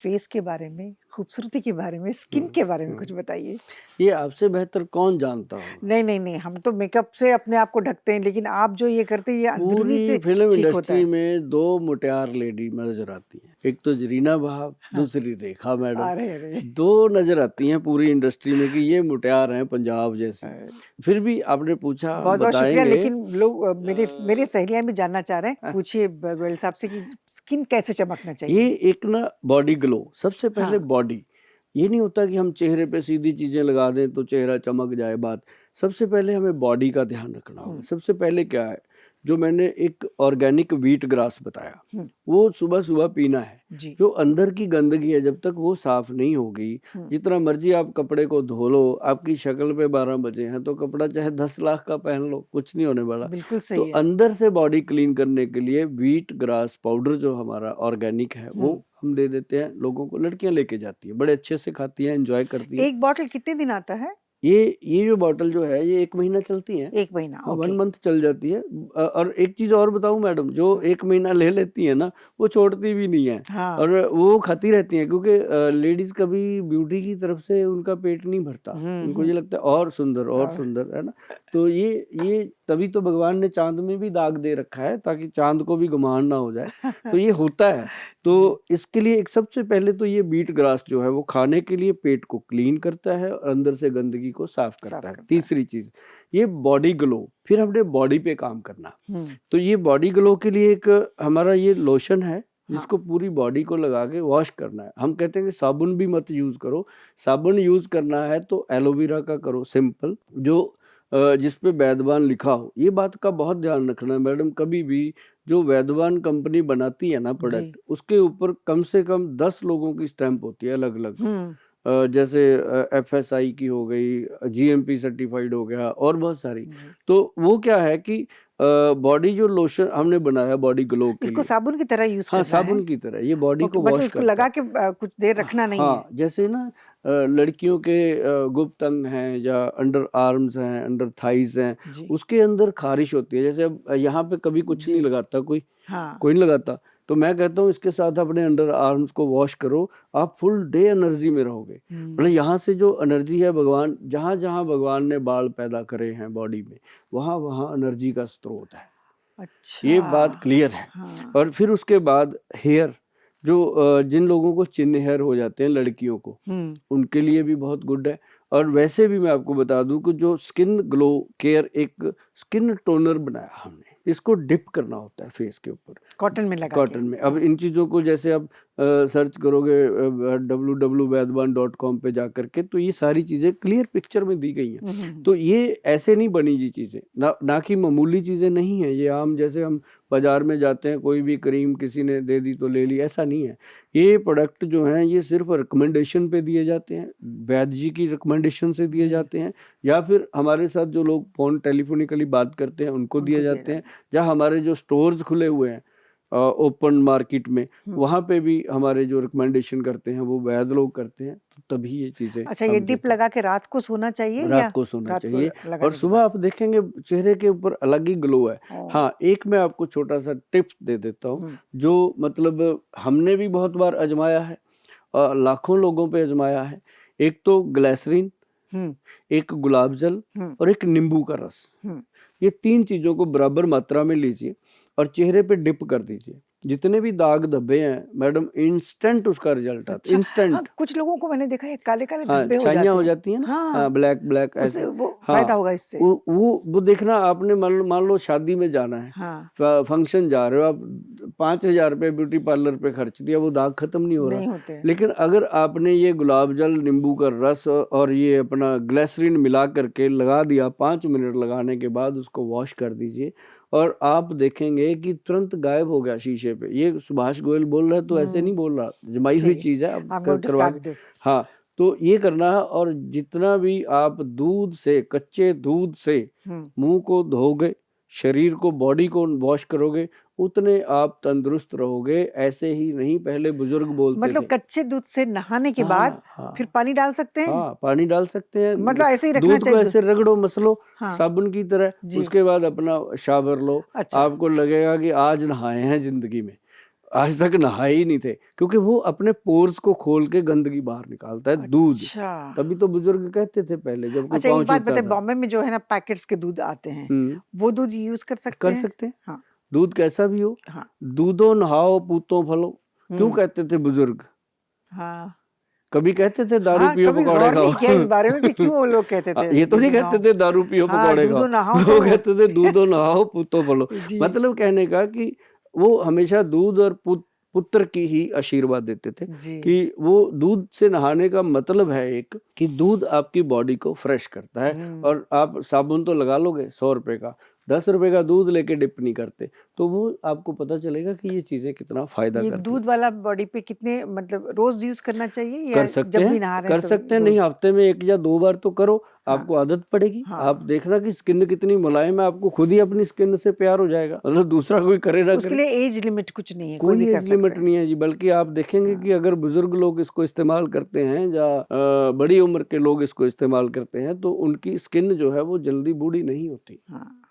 Face के बारे में, खूबसूरती के बारे में, स्किन हुँ, के बारे में हुँ। कुछ बताइए? ये आपसे बेहतर कौन जानता होगा? नहीं, नहीं, नहीं, हम तो मेकअप से अपने आप को ढकते हैं, लेकिन आप जो ये करते हैं, ये अंदरूनी पूरी से फ़िल्म ठीक होता इंडस्ट्री है। में 2 मुटियार लेडी नज़र आती हैं। एक तो जरीना भाब, हाँ, दूसरी रेखा मैडम। अरे, अरे! 2 नज़र आती हैं पूरी इंडस्ट्री में कि ये मुटियार हैं पंजाब जैसी। फिर भी आपने पूछा हम बहुत-बहुत शुक्रिया, बताएँगे। लेकिन लोग मेरे मेरे अ, सहेलियाँ भी जानना चाह रहे हैं। पूछिए गोयल साहब से कि स्किन कैसे चमकना ये चाहिए? एक ना बॉडी ग्लो, सबसे पहले हाँ, बॉडी। ये नहीं होता कि हम चेहरे पे सीधी चीज़ें लगा दें तो चेहरा चमक जाए बात। सबसे पहले हमें बॉडी का ध्यान रखना होगा। हुँ, सबसे पहले क्या है, जो मैंने एक ऑर्गेनिक व्हीट ग्रास बताया, हुँ, वो सुबह-सुबह पीना है। जी, जो अंदर की गंदगी है जब तक वो साफ़ नहीं होगी, हुँ, जितना मर्ज़ी आप कपड़े को धो लो, आपकी शक्ल पे 12 बजे हैं तो कपड़ा चाहे 10 लाख का पहन लो, कुछ नहीं होने वाला। बिल्कुल तो सही है। अंदर से बॉडी क्लीन करने के लिए व्हीट ग्रास पाउडर जो हमारा ऑर्गेनिक है, हुँ, वो हम दे देते हैं लोगों को। लड़कियाँ लेके जाती हैं, बड़े अच्छे से खाती हैं, एन्जॉय करती हैं। एक बॉटल कितने दिन आता है? ये जो बॉटल जो है ये 1 महीना चलती है। 1 महीना, हाँ, 1 ओके। मंथ चल जाती है। और एक चीज़ और बताऊँ मैडम, जो हाँ, 1 महीना ले लेती हैं ना, वो छोड़ती भी नहीं हैं हाँ, और वो खाती रहती हैं क्योंकि लेडीज़ कभी ब्यूटी की तरफ से उनका पेट नहीं भरता। हुँ, उनको हुँ, ये लगता है और और सुंदर, है ना? तो ये तभी तो भगवान ने चाँद में भी दाग दे रखा है ताकि चाँद को भी घुमाण ना हो जाए। तो ये होता है। तो जी, इसके लिए एक सबसे पहले तो ये व्हीट ग्रास जो है वो खाने के लिए पेट को क्लीन करता है और अंदर से गंदगी को साफ साफ करता है। करता है। तीसरी चीज़, ये बॉडी ग्लो, फिर हमने बॉडी पे काम करना। हुँ, तो ये बॉडी ग्लो के लिए एक हमारा ये लोशन है, हाँ, जिसको पूरी बॉडी को लगा के वॉश करना है। हम कहते हैं कि साबुन भी मत यूज़ करो, साबुन यूज़ करना है तो एलोवेरा का करो सिंपल, जो जिस पे वैदवान लिखा हो। ये बात का बहुत ध्यान रखना है मैडम, कभी भी जो वैदवान कंपनी बनाती है ना जी, प्रोडक्ट, उसके ऊपर कम से कम 10 लोगों की स्टैम्प होती है अलग-अलग। हुँ, जैसे एफएसआई की हो गई, जीएमपी सर्टिफाइड हो गया और बहुत सारी। जी। तो वो क्या है कि बॉडी जो लोशन हमने बनाया बॉडी ग्लो के इसको लिए, साबुन की तरह यूज़ हाँ, करना है? साबुन की तरह ये बॉडी ओके, को मतलब वॉश इसको करता लगा है। के कुछ देर रखना नहीं है? हाँ, जैसे ना लड़कियों के गुप्त अंग हैं या अंडर आर्म्स हैं, अंडर थाइज़ हैं, जी, उसके अंदर ख़ारिश होती है। जैसे अब यहाँ पे कभी कुछ नहीं जी, लगाता कोई, हाँ, कोई नहीं लगाता। तो मैं कहता हूँ इसके साथ अपने अंडर आर्म्स को वॉश करो, आप फुल डे एनर्जी में रहोगे। मतलब हुँ, यहाँ से जो एनर्जी है, भगवान जहाँ-जहाँ भगवान ने बाल पैदा करे हैं बॉडी में, वहाँ-वहाँ एनर्जी का स्रोत है। अच्छा, ये बात क्लियर है। हाँ, और फिर उसके बाद हेयर, जो जिन लोगों को चिन हेयर हो जाते हैं लड़कियों को, हुँ, उनके लिए भी बहुत गुड है। और वैसे भी मैं आपको बता दूँ कि जो स्किन ग्लो केयर, एक स्किन टोनर बनाया हमने, इसको डिप करना होता है फेस के ऊपर, कॉटन में लगा के, कॉटन में। अब हाँ, इन चीज़ों को जैसे आप सर्च करोगे www.वैदवान.com पे जा कर के, तो ये सारी चीज़ें क्लियर पिक्चर में दी गई हैं। हुँ, हुँ, हुँ, तो ये ऐसे नहीं बनी जी चीज़ें, ना कि मामूली चीज़ें नहीं हैं। ये आम जैसे हम बाज़ार में जाते हैं, कोई भी क्रीम किसी ने दे दी तो ले ली, ऐसा नहीं है। ये प्रोडक्ट जो हैं ये सिर्फ़ रिकमेंडेशन पे दिए जाते हैं, वैद्य जी की रिकमेंडेशन से दिए जी, जाते हैं, या फिर हमारे साथ जो लोग फ़ोन टेलीफ़ोनिकली बात करते हैं उनको दिए उनको दिया जाते हैं, जाता है। या हमारे जो स्टोर्स खुले हुए हैं ओपन मार्केट में, हुँ, वहाँ पे भी हमारे जो रिकमेंडेशन करते हैं वो वैद्य लोग करते हैं, तो तभी ये चीज़ें अच्छा, ये हम डिप देते हैं। लगा के रात को सोना चाहिए रात या को सोना रात को चाहिए और लगाने के सुबह बाद? आप देखेंगे चेहरे के ऊपर अलग ही ग्लो है। ओह! हाँ, एक मैं आपको छोटा-सा टिप्स दे देता हूँ, हुँ, जो मतलब हमने भी बहुत बार आज़माया है, लाखों लोगों पे आज़माया है। एक तो ग्लिसरीन, हुँ, एक गुलाब जल हुँ, और एक नींबू का रस। हुँ। ये 3 चीज़ों को बराबर मात्रा में लीजिए और चेहरे पे डिप कर दीजिए। जितने भी दाग धब्बे हैं मैडम, इंस्टेंट उसका रिज़ल्ट आता है, अच्छा, हाँ, इंस्टेंट। कुछ लोगों को मैंने देखा है काले-काले हाँ, धब्बे हो छाइयाँ जाते हो हैं। जाती हैं ना, हाँ, हाँ, ब्लैक ब्लैक उससे ऐसे। वो फ़ायदा हाँ, होगा इससे। वो देखना आपने, मान लो शादी में जाना है, हाँ, फंक्शन जा रहे हो आप, 5,000 रुपए ब्यूटी पार्लर पे खर्च दिया, वो दाग खत्म नहीं हो रहा। नहीं होते हैं। लेकिन अगर आपने ये गुलाब जल, नींबू का रस और ये अपना ग्लिसरीन मिला करके लगा दिया, 5 मिनट लगाने के बाद उसको वॉश कर दीजिए और आप देखेंगे कि तुरंत गायब हो गया शीशे पे। ये सुभाष गोयल बोल रहा है तो ऐसे नहीं हुँ, बोल रहा, जमाई हुई ठीक है। चीज़ है, आप आई एम क गोइंग टू करवा स्टार्ट के। दिस। हाँ, तो ये करना है। और जितना भी आप दूध से, कच्चे दूध से हुँ, मुँह को धोगे, शरीर को, बॉडी को वॉश करोगे, उतने आप तंदुरुस्त रहोगे। ऐसे ही नहीं, पहले बुजुर्ग बोलते मतलब थे। कच्चे दूध से नहाने के बाद हाँ, फिर हाँ। पानी डाल सकते हैं? हाँ, पानी डाल सकते हैं। मतलब ऐसे ही रखना दूध को चाहिए ऐसे रगड़ो, मसलो हाँ, साबुन की तरह, जी, उसके बाद अपना शावर लो। अच्छा, आपको लगेगा कि आज नहाए हैं ज़िंदगी में। आज तक नहाए ही नहीं थे, क्योंकि वो अपने पोर्स को खोल के गंदगी बाहर निकालता है दूध। अच्छा तभी तो बुजुर्ग कहते थे पहले, जब कोई अच्छा, पाँव एक बात छूता बताइए, था। बॉम्बे में जो है ना पैकेट्स के दूध आते हैं, हम्म, वो दूध यूज कर सकते कर हैं? सकते हैं, हाँ दूध कैसा भी हो। हाँ दूधो नहाओ पूतो फलो, क्यों हम्म कहते थे बुजुर्ग? हाँ कभी कहते थे दारू हाँ, पियो कभी पकौड़े गौर खाओ? नहीं किया इस बारे में कि क्यों वो लोग कहते थे ये तो नहीं दूधो कहते नहाओ। थे दारू पियो हाँ, पकौड़े खाओ, दूधो नहाओ वो तो कहते थे दूधो नहाओ पूतो फलो। जी मतलब कहने का कि वो हमेशा दूध और पुत्र की ही आशीर्वाद देते थे, जी कि वो दूध से नहाने का मतलब है एक कि दूध आपकी बॉडी को फ्रेश करता है। और आप साबुन तो लगा लोगे 100 रुपए का, 10 रुपए का दूध लेके डिप नहीं करते, तो वो आपको पता चलेगा कि ये चीजें कितना फायदा ये करती दूध वाला बॉडी पे कितने मतलब रोज यूज करना चाहिए कर या सकते जब भी हैं, नहा रहे कर हैं सकते तो हैं, नहीं रोज? हफ्ते में 1 या 2 बार तो करो, हाँ आपको आदत पड़ेगी। हाँ, आप देखना कि स्किन कितनी मुलायम है, आपको खुद ही अपनी स्किन से प्यार हो जाएगा, मतलब दूसरा कोई करे ना उसके करे। लिए एज लिमिट कुछ नहीं है, कोई भी कोई कर एज सकते लिमिट हैं। नहीं है जी, बल्कि आप देखेंगे हाँ कि अगर बुजुर्ग लोग इसको इस्तेमाल करते हैं या बड़ी उम्र के लोग इसको इस्तेमाल करते हैं, तो उनकी स्किन जो है वो जल्दी बूढ़ी नहीं होती। हाँ